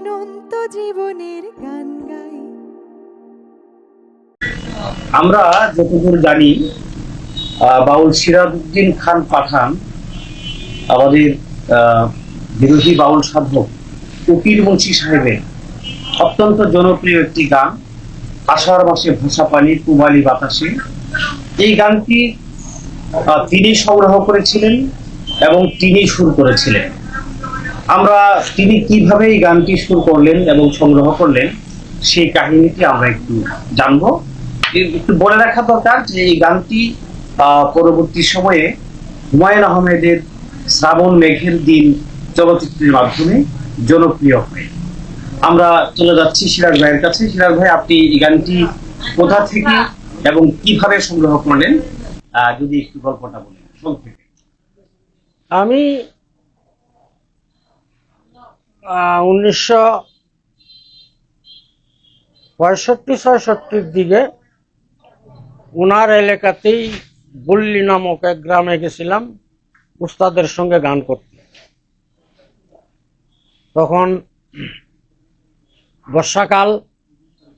অনন্ত জীবনের গান গাই। আমরা যতদূর জানি বাউল সিরাজউদ্দিন খান পাঠান আমাদের বিরোধী বাউল সাধক ফকির মুন্সি সাহেবের অত্যন্ত জনপ্রিয় একটি গান আষাঢ় মাসে ভাষা পানি পূবালি বাতাসে। এই গানটি তিনি সংগ্রহ করেছিলেন এবং তিনি সুর করেছিলেন। আমরা তিনি কিভাবে এই গানটি সুর করলেন এবং সংগ্রহ করলেন সেই কাহিনীটি আমরা একটু জানবো। একটু বলে রাখা দরকার যে এই গানটি পরবর্তী সময়ে হুমায়ুন আহমেদের শ্রাবণ মেঘের দিন চলচ্চিত্রের মাধ্যমে জনপ্রিয় হয়। আমরা চলে যাচ্ছি সিরাজ ভাইয়ের কাছে। সিরাজ ভাই, আপনি এই গানটি কোথা থেকে এবং কিভাবে সংগ্রহ করলেন যদি একটু গল্পটা বলেন সংক্ষেপে। আমি 1965-66 দিকে ওনার এলাকাতেই বল্লী নামক এক গ্রামে গেছিলাম উস্তাদের সঙ্গে গান করতে। তখন বর্ষাকাল,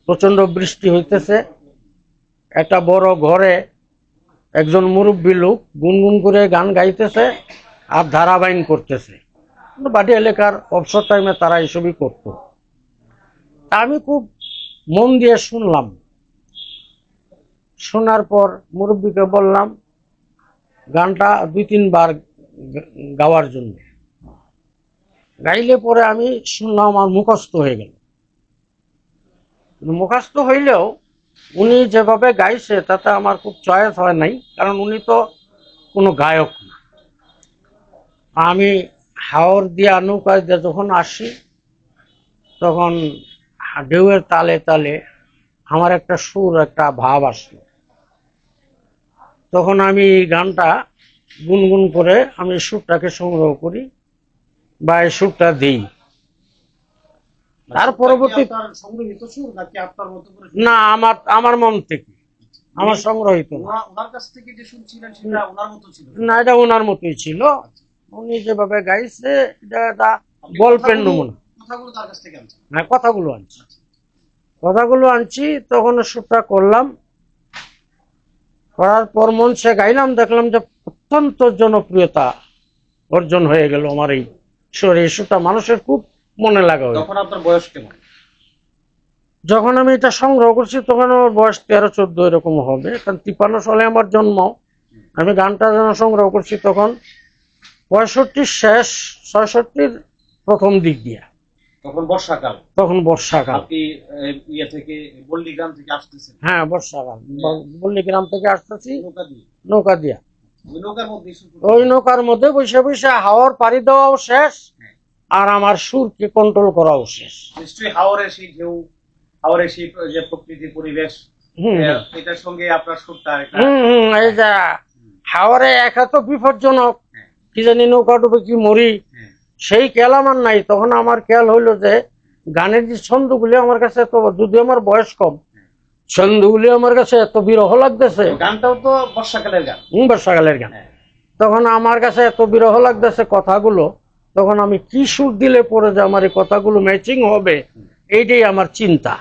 প্রচন্ড বৃষ্টি হইতেছে। একটা বড় ঘরে একজন মুরব্বী লোক গুনগুন করে গান গাইতেছে আর ধারাবাহিক করতেছে। বাড়ি এলাকার অবসর টাইমে তারা এসবই করতো। আমি খুব মন দিয়ে শুনলাম। শোনার পর মুরব্বীকে বললাম গানটা 2-3 বার গাওয়ার জন্য। গাইলে পরে আমি শুনলাম, আমার মুখস্থ হয়ে গেল। মুখস্থ হইলেও উনি যেভাবে গাইছে তাতে আমার খুব চয়েস হয় নাই, কারণ উনি তো কোনো গায়ক না। আমি হাওর দিয়া নৌকায় দিয়ে যখন আসি তখন ঢেউয়ের তালে তালে আমার একটা সুর, একটা ভাব আসলো। তখন আমি গানটা গুনগুন করে আমি সুরটাকে সংগ্রহ করি বা এই সুরটা দিই। তার পরবর্তী না, আমার মন থেকে, আমার সংগ্রহিত না, এটা ওনার মতোই ছিল। উনি যেভাবে গাইছে এটা গল্পের নমুনা। হ্যাঁ, কথাগুলো আনছি তখন সুরটা করলাম। করার পর মঞ্চে গাইলাম, দেখলাম যে অত্যন্ত জনপ্রিয়তা অর্জন হয়ে গেল আমার এই সুরটা। মানুষের খুব মনে লাগা। তখন আপনার বয়স কেমন? যখন আমি এটা সংগ্রহ করছি তখন আমার বয়স 13-14 এরকম হবে, কারণ 53 সালে আমার জন্ম। আমি গানটা যখন সংগ্রহ করছি তখন 65 শেষ, 66 প্রথম দিক দিয়া। তখন বর্ষাকাল। আপনি ইয়ে থেকে বল্লীগ্রাম থেকে আসতেছেন? হ্যাঁ, বর্ষাকাল। বল্লীগ্রাম থেকে আসতেছি নৌকা দিয়া। ওই নৌকার মধ্যে বসে বসে হাওয়ার পাড়ি দেওয়াও শেষ আর আমার সুরকে কন্ট্রোল করাও শেষ। নিশ্চয়ই হাওরের সেই ঢেউ, হাওরের সেই যে প্রকৃতির পরিবেশ, এটার সঙ্গে আপনার সুরটা এই যে হাওরে একা তো বিপজ্জনক, কি জানি নৌকা ডুবে কি মরি, সেই খেয়াল আমার নাই। তখন আমার খেয়াল হইলো যে গানের যে ছন্দগুলি আমার কাছে এত, যদি আমার বয়স কম, ছন্দগুলি আমার কাছে এত বিরহ লাগতেছে। গানটাও তো বর্ষাকালের গান। বর্ষাকালের গান। তখন আমার কাছে এত বিরহ লাগতেছে কথাগুলো। তখন আমি কি সুর দিলে পরে যে আমার এই কথাগুলো ম্যাচিং হবে, এইটাই আমার চিন্তা।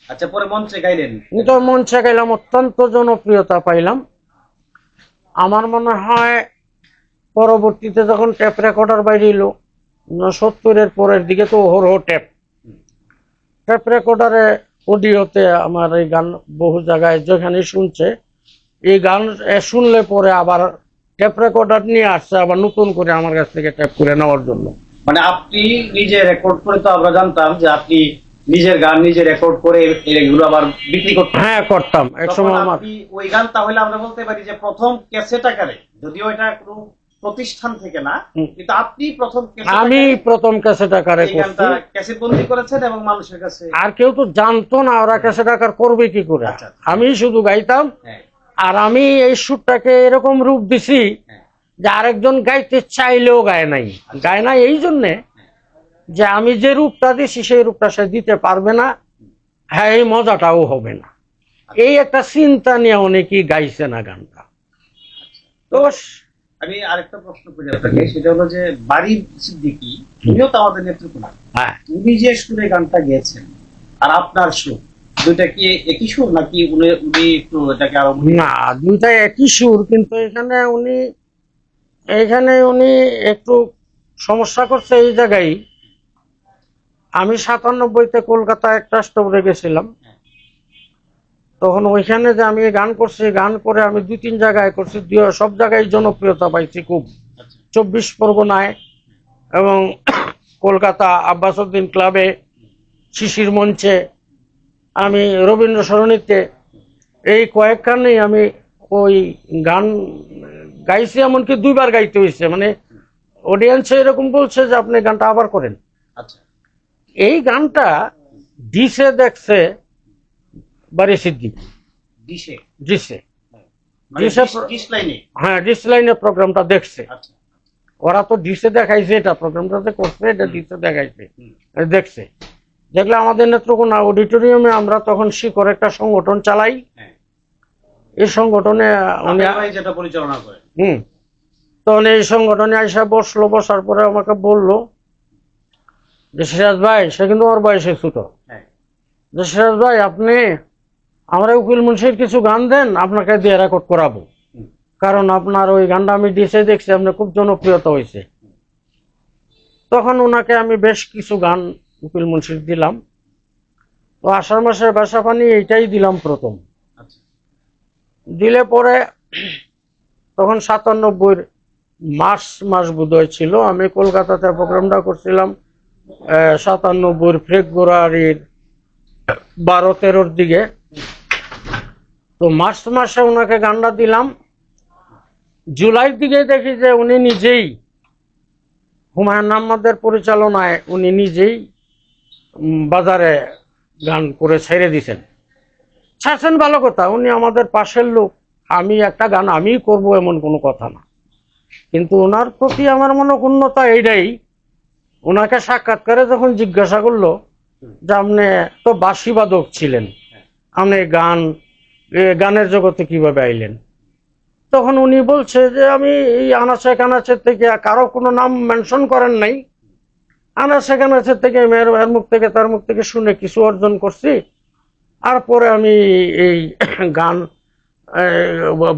আচ্ছা, পরে মঞ্চে গাইলেন? মঞ্চে গাইলাম, অত্যন্ত জনপ্রিয়তা পাইলাম। আমার মনে হয় পরবর্তীতে যখন টেপ রেকর্ডার বাইরে এলো 70-এর পরের দিকে, তো হরহ টেপ রেকর্ডারে অডিওতে আমার এই গান বহু জায়গায় যেখানে শুনছে, এই গান শুনলে পরে আবার টেপ রেকর্ডার নিয়ে আসছে আবার নতুন করে আমার কাছ থেকে টেপ করে নেওয়ার জন্য। মানে আপনি নিজে রেকর্ড করে, তো আমরা জানতাম যে আপনি নিজের গান নিজে রেকর্ড করে এগুলো আবার বিক্রি করতেন। হ্যাঁ, করতাম একসময়। আমার ওই গান তাহলে আমরা বলতে পারি যে প্রথম ক্যাসেট আকারে, যদিও এটা কোনো প্রতিষ্ঠান থেকে না, কিন্তু আপনি আমি প্রথম ক্যাসেট আকারে ক্যাসেট বন্দি করেছেন এবং মানুষের কাছে। আর কেউ তো জানতো না ওরা ক্যাসেট আকার করবে কি করে। আমি শুধু গাইতাম। আর আমি এই সুরটাকে এরকম রূপ দিছি যে আরেকজন গাইতে চাইলেও গায় নাই। এই জন্যে যে আমি যে রূপটা দিছি সেই রূপটা সে দিতে পারবে না, হ্যাঁ, এই মজাটাও হবে না। এই একটা চিন্তা নিয়ে অনেকেই গাইছে না গানটা। তো আমি আরেকটা প্রশ্ন করি আপনাকে, সেটা হলো যে বাড়ির সিদ্দিকী উনিও তো আমাদের নেত্রকোনা, হ্যাঁ, উনি যে সুরে গানটা গেয়েছেন আর আপনার সুর, দুইটা কি একই সুর নাকি উনি উনি একটু এটাকে আরো না, দুইটাই একই সুর, কিন্তু এখানে উনি একটু সমস্যা করছে এই জায়গায়। আমি 97-তে কলকাতা একটা স্টোরে গেছিলাম, তখন ওইখানে যে আমি গান করছি, গান করে আমি 2-3 জায়গায় করছি, সব জায়গায় জনপ্রিয়তা পাইছি খুব। 24 পরগনায় এবং কলকাতা আব্বাস উদ্দিন ক্লাবে, শিশির মঞ্চে, আমি রবীন্দ্র সরণিতে, এই কয়েকখানেই আমি ওই গান গাইছি। এমনকি 2বার গাইতে হয়েছে, মানে অডিয়েন্সে এরকম বলছে যে আপনি গানটা আবার করেন। আচ্ছা, এই গানটা ডিসে দেখছে বাড়ি সিদ্দিকী, ডিশে ডিসে, মানে ডিশে, ডিশ লাইনে। হ্যাঁ, ডিস লাইনে প্রোগ্রামটা দেখছে। আচ্ছা, ওরা তো ডিসে দেখাইছে, এটা প্রোগ্রামটা যে করছে এটা ডিসে দেখাইছে, দেখছে। দেখলে আমাদের নেত্রকোনা অডিটোরিয়ামে আমরা তখন শিকর একটা সংগঠন চালাই। হ্যাঁ, এই সংগঠনে উনি, আপনার ভাই যেটা পরিচালনা করে। তখন এই সংগঠনে আইসা বসলো, বসার পরে আমাকে বললো যে সিরাজ ভাই, সে কিন্তু ওর বয়সে ছোট, হ্যাঁ, যে সিরাজ ভাই আপনি আমরা উকিল মুন্সির কিছু গান দেন, আপনাকে দিয়ে রেকর্ড করাবো, কারণ আপনার ওই গানটা আমি ডিসে দেখছি, আপনার খুব জনপ্রিয়তা হয়েছে। তখন ওনাকে আমি বেশ কিছু গান উকিল মুন্সির দিলাম। তো আষাঢ় মাসের বাসা পানি এইটাই দিলাম প্রথম। আচ্ছা, দিলে পরে তখন 97-র মাস বোধহয় ছিল, আমি কলকাতাতে প্রোগ্রামটা করছিলাম 97-র ফেব্রুয়ারির 12-13 দিকে। তো মার্চ মাসে ওনাকে গানটা দিলাম। জুলাইর দিকে দেখি যে উনি নিজেই, হুমায়ুন আহমদের পরিচালনায় উনি নিজেই বাজারে গান করে ছেড়ে দিছেন। ছাড়ছেন ভালো কথা, উনি আমাদের পাশের লোক, আমি একটা গান আমি করব এমন কোনো কথা না, কিন্তু ওনার প্রতি আমার মনে ক্ষুণ্ণতা এইটাই, ওনাকে সাক্ষাৎকারে যখন জিজ্ঞাসা করলো যে আপনি তো বাঁশিবাদক ছিলেন, আপনি গানের জগতে কিভাবে আইলেন, তখন উনি বলছে যে আমি এই আনাচে কানাচের থেকে, কারো কোনো নাম মেনশন করেন নাই, আনাচে কানাচের থেকে এর মুখ থেকে তার মুখ থেকে শুনে কিছু অর্জন করছি, আর পরে আমি এই গান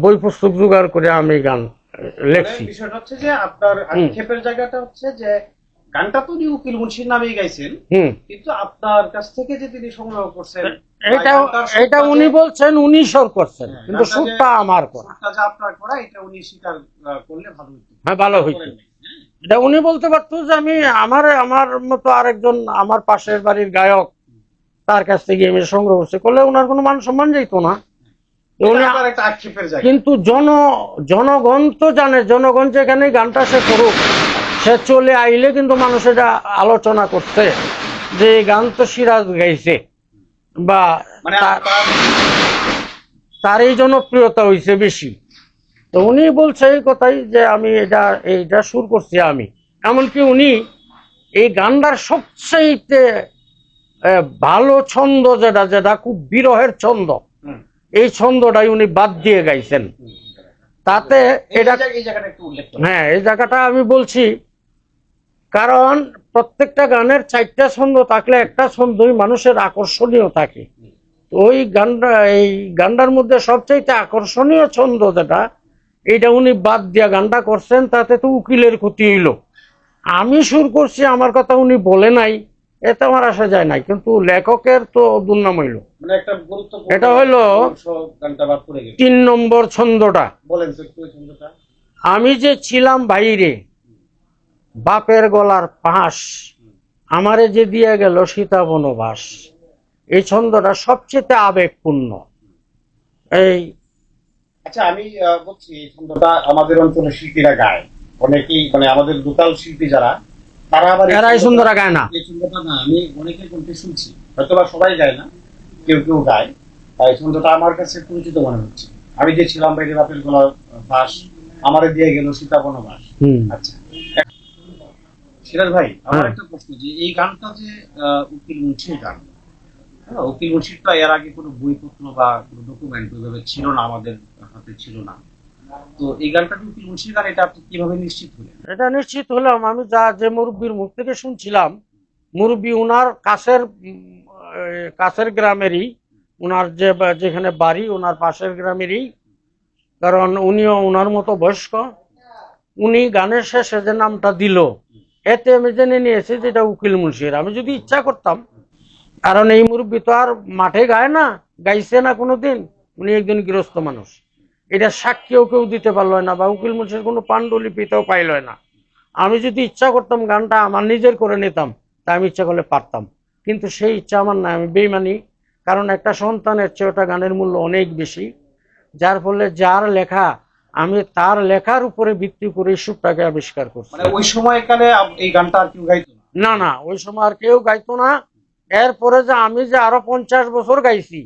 বই পুস্তক জোগাড় করে আমি গান লেখছি। বিষয়টা হচ্ছে যে আপনার আক্ষেপের জায়গাটা হচ্ছে যে গানটা তো উনি উকিল মুন্সির নামেই গাইছেন, কিন্তু আপনার কাছ থেকে যে তিনি সংগ্রহ করছেন, এটা উনি বলছেন উনি স্বর করছেন, কিন্তু সুরটা আমার করা, সুরটা যে আপনার করা, এটা উনি স্বীকার করলে ভালো হতো। হ্যাঁ, ভালো হইতো। এটা উনি বলতে পারতো যে আমি আমার মতো আরেকজন আমার পাশের বাড়ির গায়ক, তার কাছ থেকে আমি সংগ্রহ করছি, করলে ওনার কোনো মান সম্মান যাইতো না। কিন্তু জনগণ তো জানে, জনগণ যেখানে গানটা সে করুক, সে চলে আইলে কিন্তু মানুষ এটা আলোচনা করছে যে এই গান তো সিরাজ গাইছে, বা তার এই জনপ্রিয়তা হয়েছে বেশি। তো উনি বলছে এই কথাই যে আমি এইটা সুর করছি আমি। এমনকি উনি এই গানটার সবচেয়ে ভালো ছন্দ যেটা খুব বিরহের ছন্দ, এই ছন্দটাই উনি বাদ দিয়ে গাইছেন। তাতে এটা, হ্যাঁ, এই জায়গাটা আমি বলছি, কারণ প্রত্যেকটা গানের 4টা ছন্দ থাকলে একটা ছন্দই মানুষের আকর্ষণীয় থাকে। ওই গানটার মধ্যে সবচেয়ে আকর্ষণীয় ছন্দ যেটা, এইটা উনি বাদ দিয়া গানটা করছেন, তাতে তো উকিলের ক্ষতি হইল। আমি সুর করছি, আমার কথা উনি বলে নাই, এতে আমার আসা যায় নাই, কিন্তু লেখকের তো দুর্নাম হইল। এটা হইল 3 নম্বর ছন্দটা। আমি যে ছিলাম বাইরে, বাপের গলার পাশ, আমারে যে দিয়ে গেল সীতা বনবাস। এই ছন্দটা সবচেয়ে আবেগপূর্ণ। আচ্ছা, আমি বলছি এই ছন্দটা আমাদের অঞ্চলের শিল্পীরা গায় অনেকেই, মানে আমাদের লোকাল শিল্পী যারা, তারা আবার এই ছন্দটা গায় না। এই ছন্দটা না, আমি অনেকের কণ্ঠে শুনছি, হয়তোবা সবাই গায় না, কেউ কেউ গায়। এই ছন্দটা আমার কাছে পরিচিত মনে হচ্ছে। আমি যে ছিলাম বাইরে, বাপের গলার পাশ, আমারে দিয়ে গেল সীতা বনবাস। আচ্ছা সিরাজ ভাই, আমার একটা প্রশ্ন, যে এই গানটা যে উকিল মুন্সির গান, উকিল মুন্সির তো এর আগে কোনো বইপত্র বা কোনো ডকুমেন্ট ওইভাবে ছিল না, আমাদের হাতে ছিল না। তো এই গানটা কি উকিল মুন্সির গান, এটা আপনি কিভাবে নিশ্চিত হলেন? এটা নিশ্চিত হলাম আমি যে মুরব্বীর মুখ থেকে শুনছিলাম, মুরব্বী উনার কাছের গ্রামেরই, উনার যেখানে বাড়ি ওনার পাশের গ্রামেরই, কারণ উনিও উনার মতো বয়স্ক। উনি গানের শেষে যে নামটা দিল, এতে আমি জেনে নিয়েছি যে এটা উকিল মুন্সির। আমি যদি ইচ্ছা করতাম, কারণ এই মুরব্বী তো আর মাঠে গায় না, গাইছে না কোনোদিন, উনি একজন গৃহস্থ মানুষ, এটা সাক্ষীও কেউ দিতে পারলো না, বা উকিল মুন্সির কোনো পাণ্ডুলিপিতেও পাইল না। আমি যদি ইচ্ছা করতাম গানটা আমার নিজের করে নিতাম, তা আমি ইচ্ছা করলে পারতাম, কিন্তু সেই ইচ্ছা আমার না, আমি বেইমানি। কারণ একটা সন্তানের চেয়ে ওটা গানের মূল্য অনেক বেশি, যার ফলে যার লেখা, আমি তার লেখার উপরে ভিত্তি করে সুরটাকে আবিষ্কার করছি। মানে ওই সময়কালে এই গানটা আর কেউ গাইতো না? না না, ওই সময় আর কেউ গাইতো না। এরপরে যে আমি যে আরো 50 বছর গাইছি,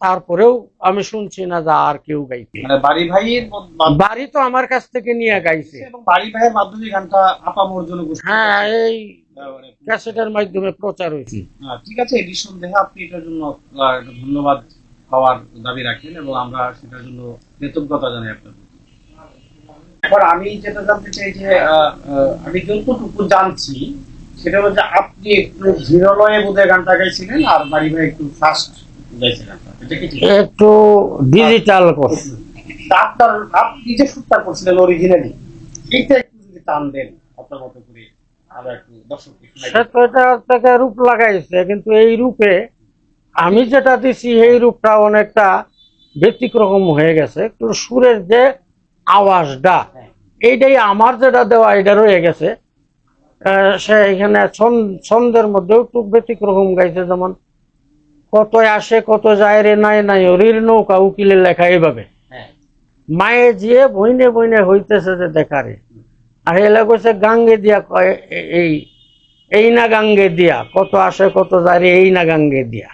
তারপরেও আমি শুনছি না যে আর কেউ গাইছে। মানে বাড়ি ভাইয়ের বাড়ি তো আমার কাছ থেকে নিয়ে গাইছে, এবং বাড়ি ভাইয়ের মাধ্যমে গানটা আপামর জন্য হ্যাঁ, এই ক্যাসেটের মাধ্যমে প্রচার হয়েছে। ঠিক আছে, নিঃসন্দেহে আপনি এটার জন্য একটা ধন্যবাদ পাওয়ার দাবি রাখেন এবং আমরা সেটার জন্য কৃতজ্ঞতা জানাই আপনার প্রতি। এখন আমি যেটা জানতে চাই যে আমি যতটুকু জানছি সেটা হলো যে আপনি একটু ধীরলয়ে বোধহয় গানটা গাইছিলেন, আর বাড়ি ভাই একটু ফাস্ট গাইছে গানটা, এটা কি ঠিক? একটু ডিজিটাল করছে। আপনার আপনি যে শুটটা করছিলেন অরিজিনালি, এইটা একটু যদি টান দেন আপনার মতো করে, আমরা একটু দর্শককে শোনাই। সে তো এটা থেকে রূপ লাগাইছে, কিন্তু এই রূপে আমি যেটা দিছি এই রূপটা অনেকটা ব্যতিক্রম হয়ে গেছে। একটু সুরের যে আওয়াজটা, এইটাই আমার যেটা দেওয়া এটা রয়ে গেছে। সে এখানে ছন্দের মধ্যেও একটু ব্যতিক্রম গাইছে, যেমন কত আসে কত যায় রে নাই নাই হরির নৌকা উকিলের লেখা এইভাবে, মায়ে জিয়ে বইনে বইনে হইতেছে যে দেখারে। আর এলা কইছে গাঙ্গে দিয়া, কয় এই না গাঙ্গে দিয়া, কত আসে কত যায় রে এই না গাঙ্গে দিয়া।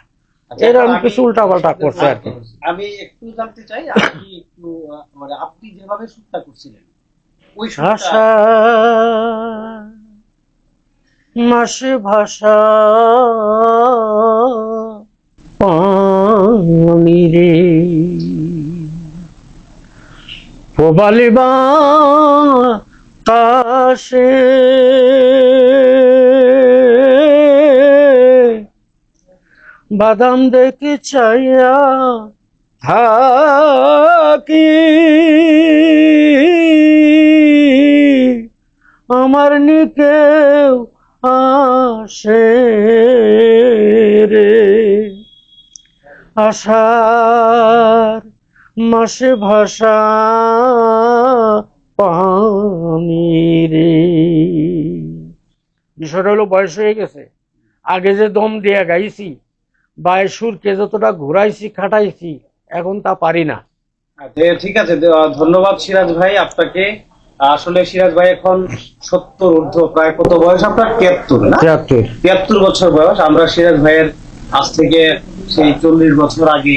এরকম কিছু উল্টা পাল্টা করছে আর কি। আমি একটু জানতে চাই, আপনি একটু মানে আপনি যেভাবে শুটটা করছিলেন ওই ভাষা মাসে ভাষা পানি রে, প্রবালি বাতাসে বাদাম দেখে চাইয়া থাকি, আমার নিকেও আসে রে, আষাঢ় মাসে ভাষা পানি রে। বিষয়টা হলো বয়স হয়ে গেছে, আগে যে দম দিয়ে গাইছি বা সুরকে যতটা ঘুরাইছি খাটাইছি, এখন তা পারি না। ঠিক আছে, ধন্যবাদ সিরাজ ভাই আপনাকে। আসলে সিরাজ ভাই এখন 70 ঊর্ধ্ব, প্রায় কত বয়স আপনার? 73 না? 73 বছর বয়স। আমরা সিরাজ ভাইয়ের আজ থেকে সেই 40 বছর আগে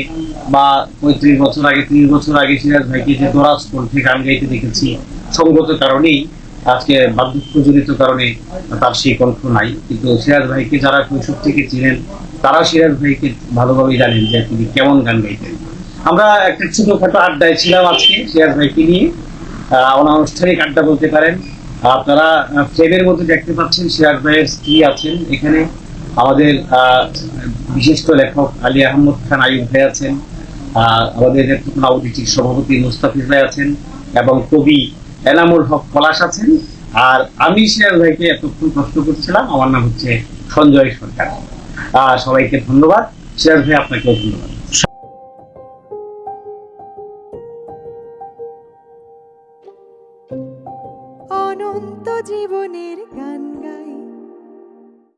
বা 35 বছর আগে, 30 বছর আগে সিরাজ ভাইকে যে দরাজ কণ্ঠে গান গাইতে দেখেছি, সঙ্গত কারণেই আজকে বার্ধক্যজনিত কারণে তার সেই কণ্ঠ নাই। কিন্তু সিরাজ ভাইকে যারা কৈশোর থেকে চিনেন তারা সিরাজ ভাইকে ভালোভাবেই জানেন যে তিনি কেমন গান গাইতেন। আমরা একটা ছোটখাটো আড্ডায় ছিলাম আজকে সিরাজ ভাইকে নিয়ে, অনানুষ্ঠানিক আড্ডা বলতে পারেন। আপনারা ফ্রেমের মধ্যে দেখতে পাচ্ছেন সিরাজ ভাইয়ের স্ত্রী আছেন এখানে, আমাদের বিশিষ্ট লেখক আলী আহমদ খান আইয়ুব ভাই আছেন, আমাদের নেত্রকোনা আউটরিচের সভাপতি মুস্তাফিজ ভাই আছেন, এবং কবি এনামুল হক পলাশ আছেন। আর আমি সিরাজ ভাইকে এতক্ষণ প্রশ্ন করছিলাম। আমার নাম হচ্ছে সঞ্জয় সরকার। সবাইকে ধন্যবাদ। সিরাজ ভাই আপনাকেও ধন্যবাদ। অনন্ত জীবনের গান গাই।